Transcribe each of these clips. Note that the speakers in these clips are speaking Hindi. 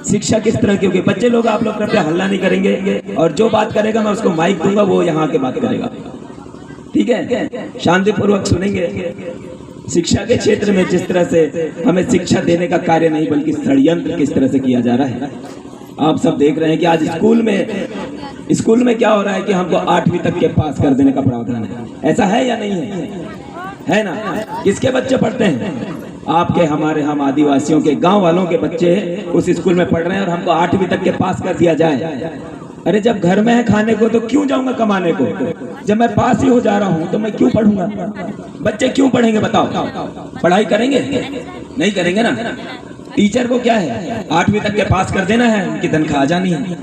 शिक्षा किस तरह की होगी। बच्चे लोग, आप लोग कृपया हल्ला नहीं करेंगे, और जो बात करेगा मैं उसको माइक दूंगा, वो यहाँ के बात करेगा, ठीक है? शांतिपूर्वक सुनेंगे। शिक्षा के क्षेत्र में जिस तरह से हमें शिक्षा देने का कार्य नहीं बल्कि षड्यंत्र किस तरह से किया जा रहा है, आप सब देख रहे हैं कि आज स्कूल में क्या हो रहा है कि हमको 8वीं तक के पास कर देने का प्रावधान है। ऐसा है या नहीं है ना? किसके बच्चे पढ़ते हैं? आपके, हमारे, हम आदिवासियों के गांव वालों के बच्चे उस स्कूल में पढ़ रहे हैं, और हमको 8वीं तक के पास कर दिया जाए। अरे जब घर में है खाने को तो क्यों जाऊंगा कमाने को? जब मैं पास ही हो जा रहा हूं तो मैं क्यों पढ़ूंगा? बच्चे क्यों पढ़ेंगे बताओ? पढ़ाई करेंगे? नहीं करेंगे ना। टीचर को क्या है, 8वीं तक के पास कर देना है, उनकी तनख्वाह आ जानी है।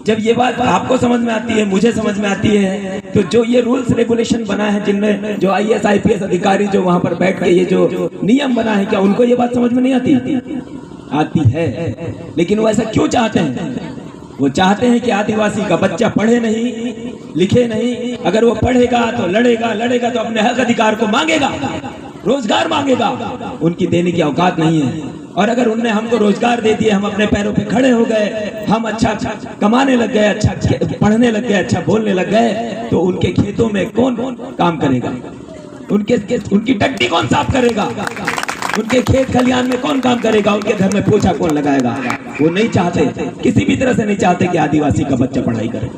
जब ये बात आपको समझ में आती है, मुझे समझ में आती है, तो जो ये रूल्स रेगुलेशन बना है, जिनमें जो IAS IPS अधिकारी जो वहां पर बैठ के ये जो नियम बना है, क्या उनको ये बात समझ में नहीं आती? आती है। लेकिन वो ऐसा क्यों चाहते हैं? वो चाहते हैं कि आदिवासी का बच्चा पढ़े नहीं, लिखे नहीं। अगर वो पढ़ेगा तो लड़ेगा तो अपने हक अधिकार को मांगेगा, रोजगार मांगेगा। उनकी देने की औकात नहीं है। और अगर उनने हमको रोजगार दे दिए, हम अपने पैरों पे खड़े हो गए, हम अच्छा कमाने लग गए, अच्छा पढ़ने लग गए, अच्छा बोलने लग गए, तो उनके खेतों में कौन काम करेगा? उनकी टट्टी कौन साफ करेगा? उनके खेत खलियान में कौन काम करेगा? उनके घर में पोछा कौन लगाएगा? वो नहीं चाहते, किसी भी तरह से नहीं चाहते कि आदिवासी का बच्चा पढ़ाई करे।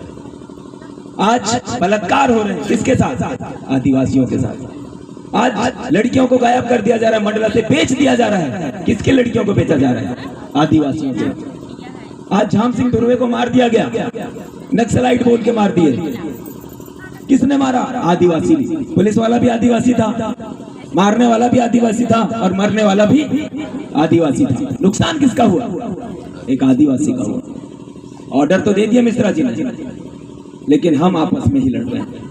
आज बलात्कार हो रहे हैं, किसके साथ? आदिवासियों के साथ। आज लड़कियों को गायब कर दिया जा रहा है, मंडला से बेच दिया जा रहा है। किसके लड़कियों को बेचा जा रहा है? आदिवासियों के। आज झाम सिंह धुर्वे को मार दिया गया, नक्सलाइट बोल के मार दिए। किसने मारा? आदिवासी। पुलिस वाला भी आदिवासी था, मारने वाला भी आदिवासी था, और मरने वाला भी आदिवासी था। नुकसान किसका हुआ? एक आदिवासी का हुआ। ऑर्डर तो दे दिया मिश्रा जी ने, लेकिन हम आपस में ही लड़ रहे हैं।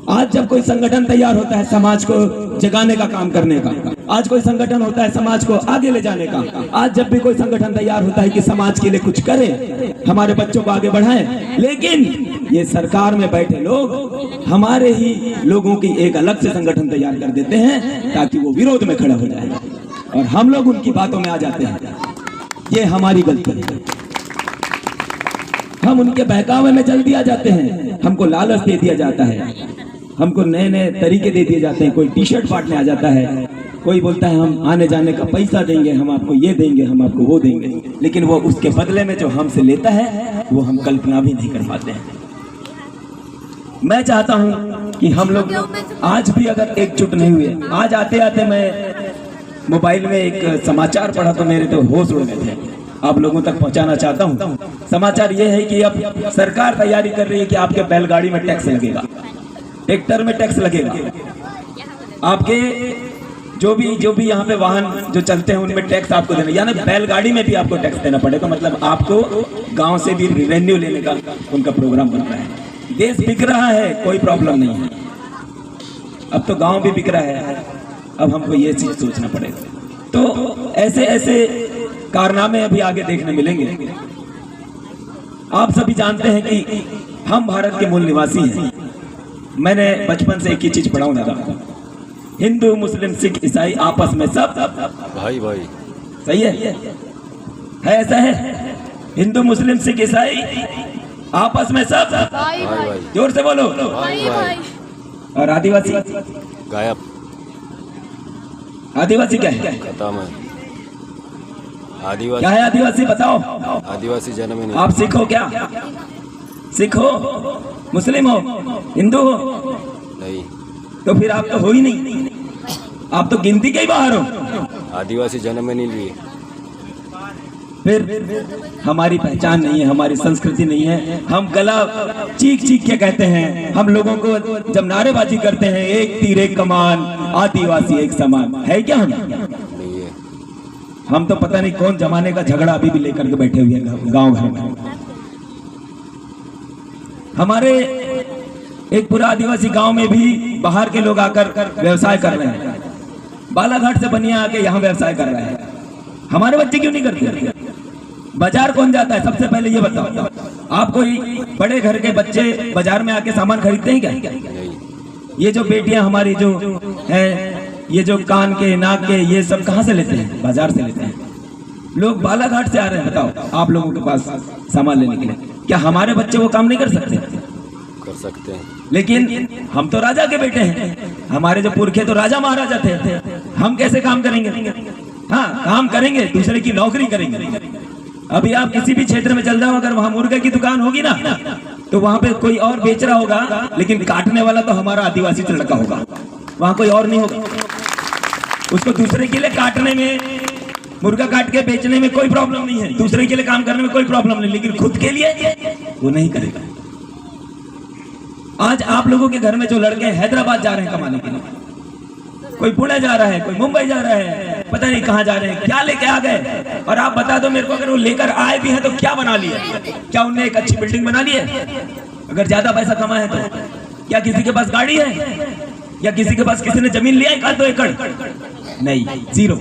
आज जब कोई संगठन तैयार होता है समाज को जगाने का काम करने का, आज कोई संगठन होता है समाज को आगे ले जाने का, आज जब भी कोई संगठन तैयार होता है कि समाज के लिए कुछ करे, हमारे बच्चों को आगे बढ़ाएं, लेकिन ये सरकार में बैठे लोग हमारे ही लोगों की एक अलग से संगठन तैयार कर देते हैं ताकि वो विरोध में खड़ा हो जाए, और हम लोग उनकी बातों में आ जाते हैं। ये हमारी गलती है। हम उनके बहकावे में चल दिया जाते हैं, हमको लालच दे दिया जाता है, हमको नए नए तरीके दे दिए जाते हैं। कोई टी-शर्ट बांटने आ जाता है, कोई बोलता है हम आने जाने का पैसा देंगे, हम आपको ये देंगे, हम आपको वो देंगे, लेकिन वो उसके बदले में जो हमसे लेता है वो हम कल्पना भी नहीं कर पाते हैं। मैं चाहता हूं कि हम लोग आज भी अगर एकजुट नहीं हुए, आज आते आते मैं मोबाइल में एक समाचार पढ़ा तो मेरे तो होश उड़ गए थे, आप लोगों तक पहुंचाना चाहता हूं। समाचार ये है कि अब सरकार तैयारी कर रही है कि आपके बैलगाड़ी में टैक्स लगेगा, ट्रैक्टर में टैक्स लगेगा, आपके जो भी यहाँ पे वाहन जो चलते हैं उनमें टैक्स आपको देना, यानी बैलगाड़ी में भी आपको टैक्स देना पड़ेगा। मतलब आपको गांव से भी रेवेन्यू लेने का उनका प्रोग्राम बन रहा है। देश बिक रहा है, कोई प्रॉब्लम नहीं है, अब तो गांव भी बिक रहा है, अब हमको ये चीज सोचना पड़ेगा। तो ऐसे ऐसे कारनामे अभी आगे देखने मिलेंगे। आप सभी जानते हैं कि हम भारत के मूल निवासी हैं। मैंने बचपन से एक ही चीज पढ़ा हूं दादा, हिंदू मुस्लिम सिख ईसाई आपस में सब भाई भाई। सही है ऐसा है? हिंदू मुस्लिम सिख ईसाई आपस में सब भाई भाई। जोर से बोलो भाई भाई। और आदिवासी गायब। आदिवासी क्या है? खत्म है। आदिवासी क्या है आदिवासी? बताओ। आदिवासी जन्म ही नहीं। आप सिख हो क्या? सिख हो, मुस्लिम हो, हिंदू हो? नहीं। तो फिर आप तो हो ही नहीं, आप तो गिनती के ही बाहर हो। आदिवासी जन्म में नहीं लिए। फिर हमारी पहचान नहीं है, हमारी संस्कृति नहीं है। हम गला चीख चीख के कहते हैं, हम लोगों को जब नारेबाजी करते हैं, एक तीर एक कमान, आदिवासी एक समान, है क्या? हम नहीं है। हम तो पता नहीं कौन जमाने का झगड़ा अभी भी लेकर के बैठे हुए हैं गांव घर में। हमारे एक पूरा आदिवासी गांव में भी बाहर के लोग आकर व्यवसाय कर रहे हैं। बालाघाट से बनिया आके यहाँ व्यवसाय कर रहे हैं। हमारे बच्चे क्यों नहीं करते? बाजार कौन जाता है? सबसे पहले ये बताओ, आप कोई बड़े घर के बच्चे बाजार में आके सामान खरीदते हैं क्या? नहीं। ये जो बेटियां हमारी जो है, ये जो कान के नाक के ये सब कहाँ से लेते हैं? बाजार से लेते हैं। लोग बालाघाट से आ रहे हैं, बताओ आप लोगों के पास सामान लेने के लिए। क्या हमारे बच्चे वो काम नहीं कर सकते? कर सकते हैं। लेकिन हम तो राजा के बेटे हैं, हमारे जो पुरखे तो राजा महाराजा थे, हम कैसे काम करेंगे? हाँ, काम करेंगे, दूसरे की नौकरी करेंगे। अभी आप किसी भी क्षेत्र में चल जाओ, अगर वहां मुर्गे की दुकान होगी ना, तो वहां पे कोई और बेच रहा होगा, लेकिन काटने वाला तो हमारा आदिवासी लड़का होगा, वहां कोई और नहीं होगा। उसको दूसरे के लिए काटने में, मुर्गा काट के बेचने में कोई प्रॉब्लम नहीं है, दूसरे के लिए काम करने में कोई प्रॉब्लम नहीं, लेकिन खुद के लिए वो नहीं करेगा। आज आप लोगों के घर में जो लड़के हैदराबाद जा रहे हैं कमाने के लिए, कोई पुणे जा रहा है, कोई मुंबई जा रहा है, पता नहीं कहां जा रहे हैं, क्या लेके आ गए? और आप बता दो मेरे को, अगर वो लेकर आए भी हैं तो क्या बना लिए? क्या उनने एक अच्छी बिल्डिंग बना ली है? अगर ज्यादा पैसा कमाए तो क्या किसी के पास गाड़ी है? या किसी के पास, किसी ने जमीन लिया है 1-2 एकड़? नहीं, जीरो।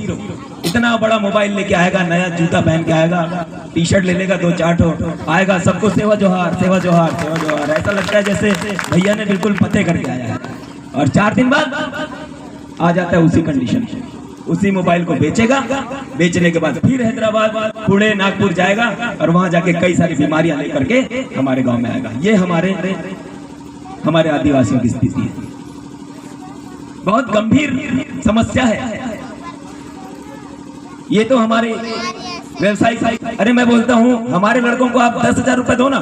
इतना बड़ा मोबाइल लेके आएगा, नया जूता पहन के आएगा, टी शर्ट ले लेगा 2-4 ठो, आएगा, सबको सेवा जोहार सेवा जोहार सेवा जोहार, ऐसा लगता है जैसे भैया ने बिल्कुल पते करके आया है। और 4 दिन बाद आ जाता है उसी कंडीशन, उसी मोबाइल को बेचेगा, बेचने के बाद फिर हैदराबाद, पुणे, नागपुर जाएगा और वहां जाके कई सारी बीमारियां लेकर के हमारे गांव में आएगा। ये हमारे आदिवासियों की स्थिति है, बहुत गंभीर समस्या है ये। तो हमारे व्यवसायिक, अरे मैं बोलता हूँ, हमारे लड़कों को आप 10,000 रुपए दो ना,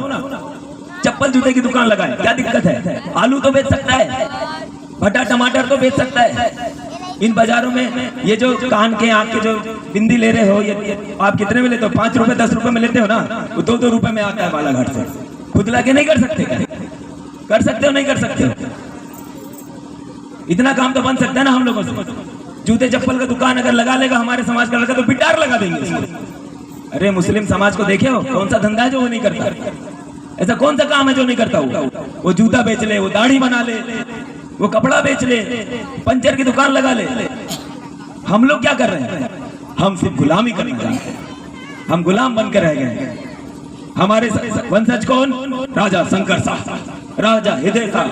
चप्पल जूते की दुकान लगाए, क्या दिक्कत है? आलू तो बेच सकता है, भट्टा टमाटर तो बेच सकता है। इन बाजारों में ये जो कान के, आंख के जो बिंदी ले रहे हो, ये आप कितने में लेते हो? 5 रुपए 10 रुपए में लेते हो ना, वो 2-2 रुपए में आता है बालाघाट से। खुद लाके नहीं कर सकते क्या? कर सकते हो, नहीं कर सकते हो? इतना काम तो बन सकता है ना हम लोगों से। जूते चप्पल का दुकान अगर लगा लेगा हमारे समाज का लड़का तो बिटार लगा देंगे। अरे मुस्लिम समाज को देखे हो, कौन सा धंधा है जो वो नहीं करता? ऐसा कौन सा काम है जो नहीं करता? वो जूता बेच ले, वो दाढ़ी बना ले, वो कपड़ा बेच ले, पंचर की दुकान लगा ले। हम लोग क्या कर रहे हैं? हम सिर्फ गुलामी करना चाहते हैं, हम गुलाम बनकर रह गए हैं। हमारे वंशज कौन? राजा शंकर शाह, राजा हृदय शाह,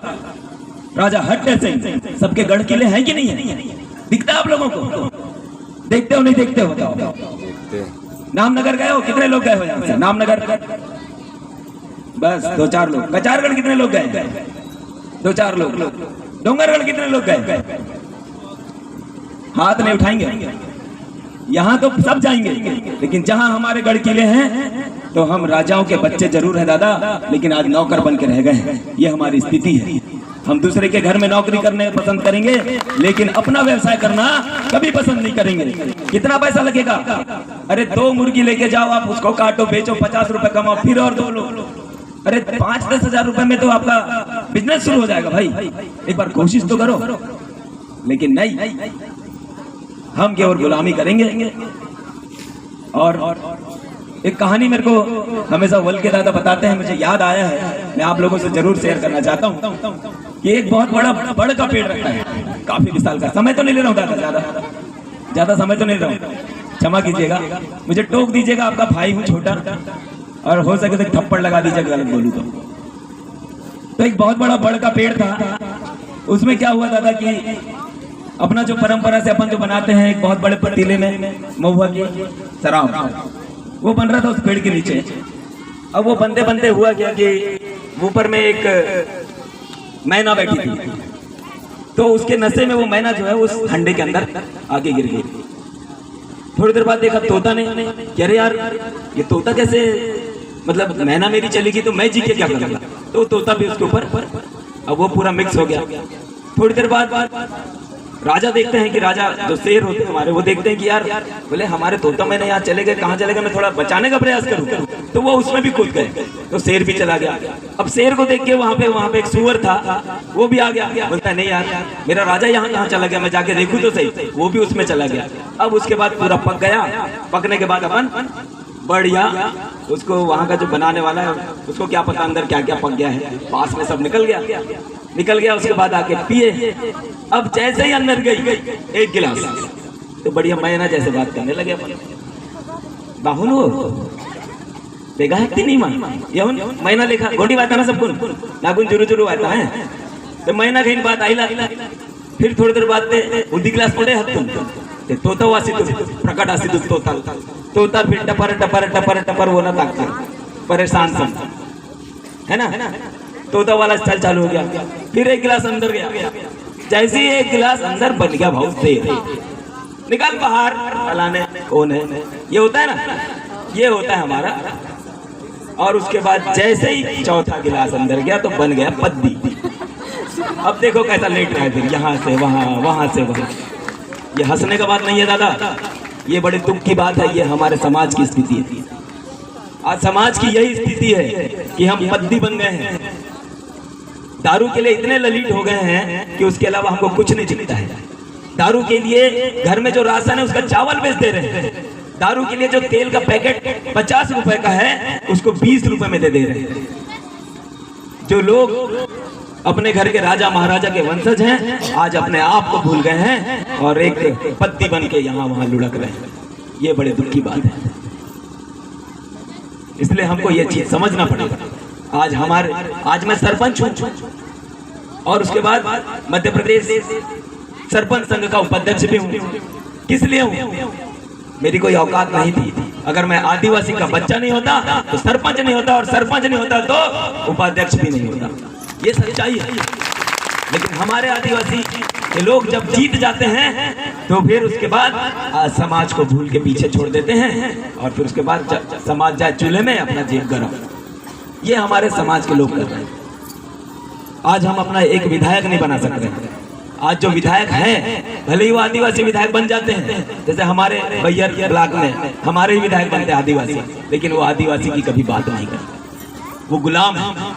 राजा हट्टे सिंह, सबके गढ़ किले हैं कि नहीं है? दिखता है आप लोगों को? देखते हो नहीं देखते हो? बताओ। देखते हैं। नामनगर गए हो? कितने लोग गए हो यहाँ से? नामनगर बस 2-4 लोग। कचारगढ़ कितने लोग गए? 2-4 लोग। डोंगरगढ़ कितने लोग गए? हाथ नहीं उठाएंगे। यहाँ तो सब जाएंगे, लेकिन जहाँ हमारे गढ़ किले हैं तो हम राजाओं के बच्चे जरूर हैं दादा, लेकिन आज नौकर बन के रह गए हैं। ये हमारी स्थिति है। हम दूसरे के घर में नौकरी करने पसंद करेंगे, लेकिन अपना व्यवसाय करना कभी पसंद नहीं करेंगे। कितना पैसा लगेगा? अरे 2 मुर्गी लेके जाओ आप, उसको काटो, बेचो, 50 रुपए कमाओ, फिर और 2 लो। अरे 5-10 हजार रुपए में तो आपका बिजनेस शुरू हो जाएगा भाई। एक बार कोशिश तो करो। लेकिन नहीं, हम केवल गुलामी करेंगे। और एक कहानी मेरे को हमेशा वल के दादा बताते हैं, मुझे याद आया है, मैं आप लोगों से जरूर शेयर करना चाहता हूँ कि एक बहुत बड़ा बड़ का पेड़ रखा है, काफी विशाल का। समय तो नहीं ले रहा हूँ दादा, ज्यादा समय तो नहीं ले रहा हूँ, क्षमा कीजिएगा, मुझे टोक दीजिएगा, आपका भाई हूँ छोटा, और हो सके तो थप्पड़ लगा दीजिएगा गलत बोलूँ तो। एक बहुत बड़ा बड़ का पेड़ था। उसमें क्या हुआ दादा कि अपना जो परंपरा से अपन जो बनाते हैं, एक बहुत बड़े पतीले में महुआ की शराब, वो बन रहा था उस पेड़ के नीचे। अब वो बनते बनते हुआ क्या कि ऊपर में एक मैना बैठी थी, तो उसके नशे में वो मैना जो है उस हंडे के अंदर आगे गिर गई। थोड़ी देर बाद देखा तोता ने कि अरे यार ये तोता कैसे, मतलब मैना मेरी चली गई तो मैं जी के क्या करूंगा, तो तोता भी उसके ऊपर, अब वो पूरा मिक्स हो गया। थोड़ी देर बाद राजा देखते हैं कि राजा जो शेर होते हैं हमारे, वो देखते हैं कि यार बोले हमारे तोता मैंने यहाँ चले गए, कहाँ चले गए, मैं थोड़ा बचाने का प्रयास करूँ, तो वो उसमें भी कूद गए, तो शेर भी चला गया। अब शेर को देख के वहाँ पे एक सुअर था, वो भी आ गया, बोलता है नहीं यार मेरा राजा यहाँ कहाँ चला गया, मैं जाके देखूँ तो सही, वो भी उसमें चला गया। अब उसके बाद पूरा पक गया, पकने के बाद अपन बढ़िया उसको, वहाँ का जो बनाने वाला है उसको क्या पता अंदर क्या क्या पक गया है, पास में सब निकल गया। उसके बाद आके पिए। अब जैसे ही अंदर गई एक गिलास, तो बढ़िया मैना जैसे बात करने लगे अपन, बाहुन हो देखा है कि नहीं मान यहुन मैना लेखा गोटी बात ना सबको नागुन जुरू जुरू आता है, तो मैना कहीं बात आईला। फिर थोड़ी देर बाद उदी गिलास पड़े हत तुम ते तोता वासी तुम प्रकट आसी तुम तोता तोता फिर टपर टपर टपर टपर वो ना ताकते, परेशान सब, है ना। तोता वाला स्टाइल चालू हो गया, फिर एक गिलास अंदर गया, जैसे ही एक गिलास अंदर बन गया भाव तेल, निकाल बाहर, फलाने कौन है, ये होता है ना, ये होता है हमारा। और उसके बाद जैसे ही चौथा गिलास अंदर गया तो बन गया पद्दी। अब देखो कैसा लेट रहा है, फिर यहाँ से वहाँ, वहाँ से वहाँ। ये हंसने का बात नहीं है दादा, ये बड़े दुख की बात है, ये हमारे समाज की स्थिति है। आज समाज की यही स्थिति है कि हम पद्दी बन गए हैं, दारू के लिए इतने ललित हो गए हैं कि उसके अलावा हमको कुछ नहीं दिखता है। दारू के लिए घर में जो राशन है उसका चावल बेच दे रहे हैं, दारू के लिए जो तेल का पैकेट 50 रुपए का है उसको 20 रुपए में दे रहे हैं। जो लोग अपने घर के राजा महाराजा के वंशज हैं आज अपने आप को भूल गए हैं और एक पत्ती बन के यहाँ वहां लुढ़क रहे हैं। ये बड़े दुख की बात है, इसलिए हमको ये चीज समझना पड़ेगा। आज मैं सरपंच हूं और उसके बाद मध्य प्रदेश सरपंच संघ का उपाध्यक्ष भी हूं। किस लिए हूं? मेरी कोई औकात नहीं थी। अगर मैं आदिवासी का बच्चा नहीं होता तो सरपंच नहीं होता, और सरपंच नहीं होता तो उपाध्यक्ष भी नहीं होता। ये सच्चाई है। लेकिन हमारे आदिवासी के लोग जब जीत जाते हैं तो फिर उसके बाद समाज को भूल के पीछे छोड़ देते हैं, और फिर उसके बाद समाज जाए चूल्हे में, अपना जेब गरम। ये हमारे समाज के लोग कर रहे हैं। आज हम अपना एक विधायक नहीं बना सकते। आज जो विधायक हैं भले ही वो आदिवासी विधायक बन जाते हैं, जैसे हमारे बैयर ब्लॉक में हमारे ही विधायक बनते हैं आदिवासी, लेकिन वो आदिवासी की कभी बात नहीं करते, वो गुलाम है।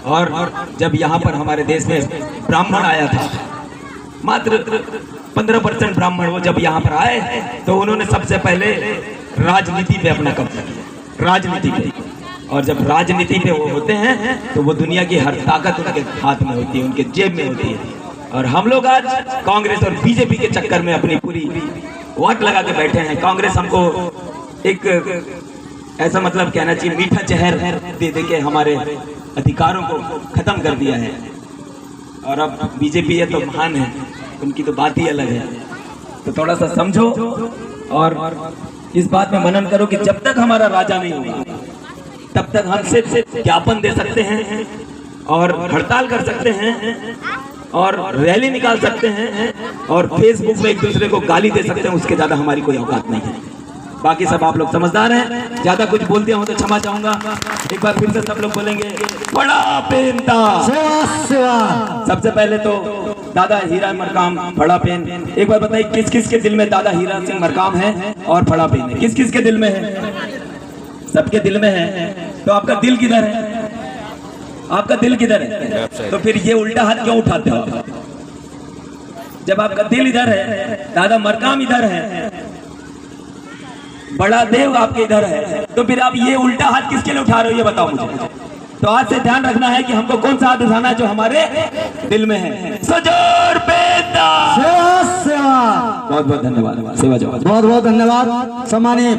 और जब यहाँ पर हमारे देश में ब्राह्मण आया था, मात्र 15% ब्राह्मण, वो जब यहाँ पर आए तो उन्होंने सबसे पहले राजनीति पे अपना कब्जा किया, राजनीति पे। और जब राजनीति पे वो होते हैं तो वो दुनिया की हर ताकत उनके हाथ में होती है, उनके जेब में होती है। और हम लोग आज कांग्रेस और बीजेपी के चक्कर में अपनी पूरी वोट लगा के बैठे हैं। कांग्रेस हमको एक ऐसा मतलब कहना चाहिए मीठा जहर दे दे के हमारे अधिकारों को खत्म कर दिया है, और अब बीजेपी है तो महान है, उनकी तो बात ही अलग है। तो थोड़ा सा समझो और इस बात में मनन करो कि जब तक हमारा राजा नहीं होगा तब तक हम सिर्फ ज्ञापन दे सकते हैं और हड़ताल कर सकते हैं और रैली निकाल सकते हैं और फेसबुक में एक दूसरे को गाली दे सकते हैं, उसके ज्यादा हमारी कोई औकात नहीं है। बाकी सब आप लोग समझदार हैं, ज्यादा कुछ बोल दिया हो तो क्षमा चाहूंगा। एक बार फिर से सब लोग बोलेंगे बड़ा पेनता सबसे पहले तो दादा हीरा मरकाम फड़ा पेन। एक बार बताइए किस किस के दिल में दादा हीरा सिंह मरकाम है और फड़ा पेन है? किस किस के दिल में है? सबके दिल में है। तो आपका दिल किधर है? आपका दिल किधर है? तो फिर ये उल्टा हाथ क्यों उठाते हो? जब आपका दिल इधर है, दादा मरकाम इधर है, बड़ा देव आपके इधर है, तो फिर आप ये उल्टा हाथ किसके लिए उठा रहे हो ये बताओ मुझे। तो आज से ध्यान रखना है कि हमको कौन सा हाथ उठाना है जो हमारे दिल में है। सजोर बेटा सेवा। बहुत बहुत धन्यवाद। सेवा जवाब। बहुत बहुत धन्यवाद सम्मानीय